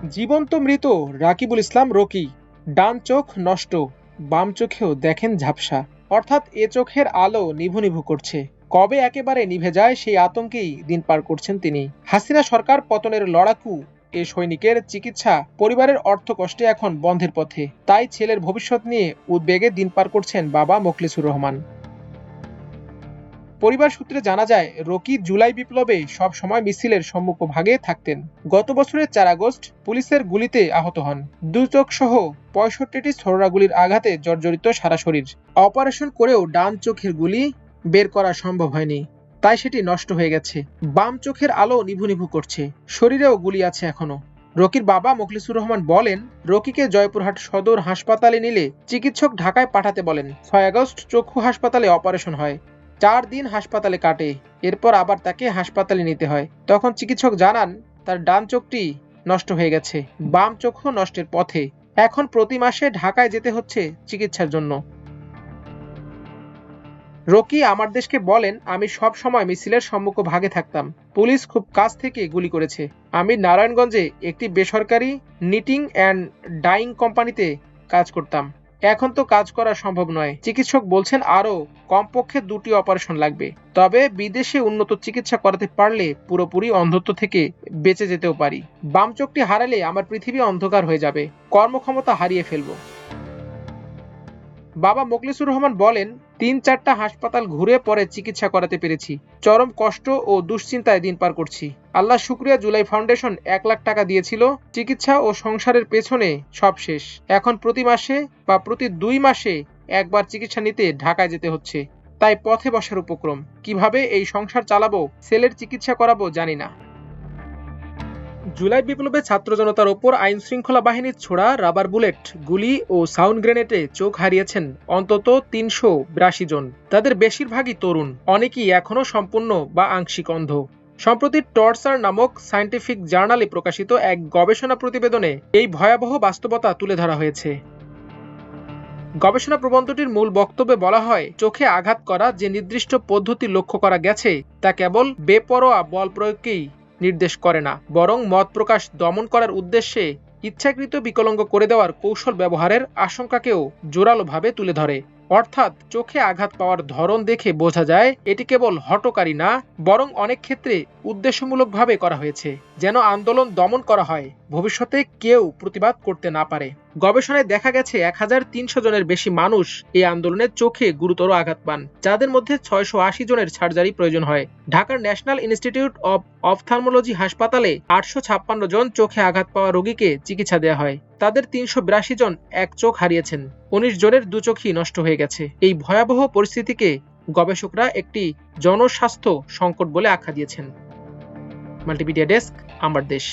জীবন্ত মৃত রাকিবুল ইসলাম রকি। ডান চোখ নষ্ট, বাম চোখেও দেখেন ঝাপসা। অর্থাৎ এ চোখের আলো নিভু নিভু করছে। কবে একেবারে নিভে যায় সেই আতঙ্কেই দিন পার করছেন তিনি। হাসিনা সরকার পতনের লড়াকু এ সৈনিকের চিকিৎসা পরিবারের অর্থকষ্টে এখন বন্ধের পথে। তাই ছেলের ভবিষ্যৎ নিয়ে উদ্বেগে দিন পার করছেন বাবা মোখলেছুর রহমান। পরিবার সূত্রে জানা যায়, রকি জুলাই বিপ্লবে সব সময় মিছিলের সম্মুখভাগে থাকতেন। গত বছরের ৪ আগস্ট পুলিশের গুলিতে আহত হন। দু চোখ সহ ৬৫টি ছোড়া গুলির আঘাতে জর্জরিত সারা শরীর। অপারেশন করেও ডান চোখের গুলি বের করা সম্ভব হয়নি, তাই সেটি নষ্ট হয়ে গেছে। বাম চোখের আলো নিভু নিভু করছে, শরীরেও গুলি আছে এখনো। রকির বাবা মোখলেছুর রহমান বলেন, রকিকে জয়পুরহাট সদর হাসপাতালে নিলে চিকিৎসক ঢাকায় পাঠাতে বলেন। ৬ আগস্ট চক্ষু হাসপাতালে অপারেশন হয়। ৪ দিন হাসপাতালে কাটে, এরপর আবার তাকে হাসপাতালে নিতে হয়। তখন চিকিৎসক জানান তার ডান চোখটি নষ্ট হয়ে গেছে, বাম চোখও নষ্টের পথে। এখন প্রতি মাসে ঢাকায় যেতে হচ্ছে চিকিৎসার জন্য। রকি আমার দেশকে বলেন, আমি সব সময় মিছিলের সম্মুখভাগে থাকতাম। পুলিশ খুব কাছ থেকে গুলি করেছে। আমি নারায়ণগঞ্জে একটি বেসরকারি নিটিং অ্যান্ড ডাইং কোম্পানিতে কাজ করতাম। এখন তো কাজ করা সম্ভব নয়। চিকিৎসক বলছেন আরও কমপক্ষে ২টি অপারেশন লাগবে। তবে বিদেশে উন্নত চিকিৎসা করাতে পারলে পুরোপুরি অন্ধত্ব থেকে বেঁচে যেতেও পারি। বাম চোখটি হারালে আমার পৃথিবী অন্ধকার হয়ে যাবে, কর্মক্ষমতা হারিয়ে ফেলবো। বাবা মোখলেছুর রহমান বলেন, ৩-৪টা হাসপাতাল ঘুরে পরে চিকিৎসা করাতে পেরেছি। চরম কষ্ট ও দুশ্চিন্তায় দিন পার করছি। আল্লাহ শুকরিয়া, জুলাই ফাউন্ডেশন ১ লাখ টাকা দিয়েছিল। চিকিৎসা ও সংসারের পেছনে সব শেষ। এখন প্রতি মাসে বা প্রতি ২ মাসে একবার চিকিৎসা নিতে ঢাকায় যেতে হচ্ছে। তাই পথে বসার উপক্রম। কিভাবে এই সংসার চালাবো, ছেলের চিকিৎসা করাবো জানি না। জুলাই বিপ্লবে ছাত্র জনতার ওপর আইন শৃঙ্খলা বাহিনীর ছোড়া রাবার বুলেট, গুলি ও সাউন্ড গ্রেনেডে চোখ হারিয়েছেন অন্তত ৩৮২ জন। তাদের বেশিরভাগই তরুণ, অনেকেই এখনও সম্পূর্ণ বা আংশিক অন্ধ। সম্প্রতি টর্চার নামক সায়েন্টিফিক জার্নালে প্রকাশিত এক গবেষণা প্রতিবেদনে এই ভয়াবহ বাস্তবতা তুলে ধরা হয়েছে। গবেষণা প্রবন্ধটির মূল বক্তব্যে বলা হয়, চোখে আঘাত করা যে নির্দিষ্ট পদ্ধতি লক্ষ্য করা গেছে তা কেবল বেপরোয়া বল প্রয়োগকেই নির্দেশ করে না, বরং মত প্রকাশ দমন করার উদ্দেশ্যে ইচ্ছাকৃত বিকলাঙ্গ করে দেওয়ার কৌশল ব্যবহারের আশঙ্কাকেও জোরালোভাবে তুলে ধরে। অর্থাৎ চোখে আঘাত পাওয়ার ধরন দেখে বোঝা যায় এটি কেবল হঠকারী না, বরং অনেক ক্ষেত্রে উদ্দেশ্যমূলকভাবে করা হয়েছে, যেন আন্দোলন দমন করা হয়, ভবিষ্যতে কেউ প্রতিবাদ করতে না পারে। গবেষণায় দেখা গেছে ১৩০০ জনের বেশি মানুষ এই আন্দোলনে চোখে গুরুতর আঘাত পান, যাদের মধ্যে ৬৮০ জনের সার্জারি প্রয়োজন হয়। ঢাকার ন্যাশনাল ইনস্টিটিউট অব অপথলমোলজি হাসপাতালে ৮৫৬ জন চোখে আঘাত পাওয়া রোগীকে চিকিৎসা দেওয়া হয়। তাদের ৩৮২ জন এক চোখ হারিয়েছেন, ১৯ জনের ২ চোখই নষ্ট হয়ে গেছে। এই ভয়াবহ পরিস্থিতিকে গবেষকরা একটি জনস্বাস্থ্য সংকট বলে আখ্যা দিয়েছেন। মাল্টিমিডিয়া ডেস্ক, আমার দেশ।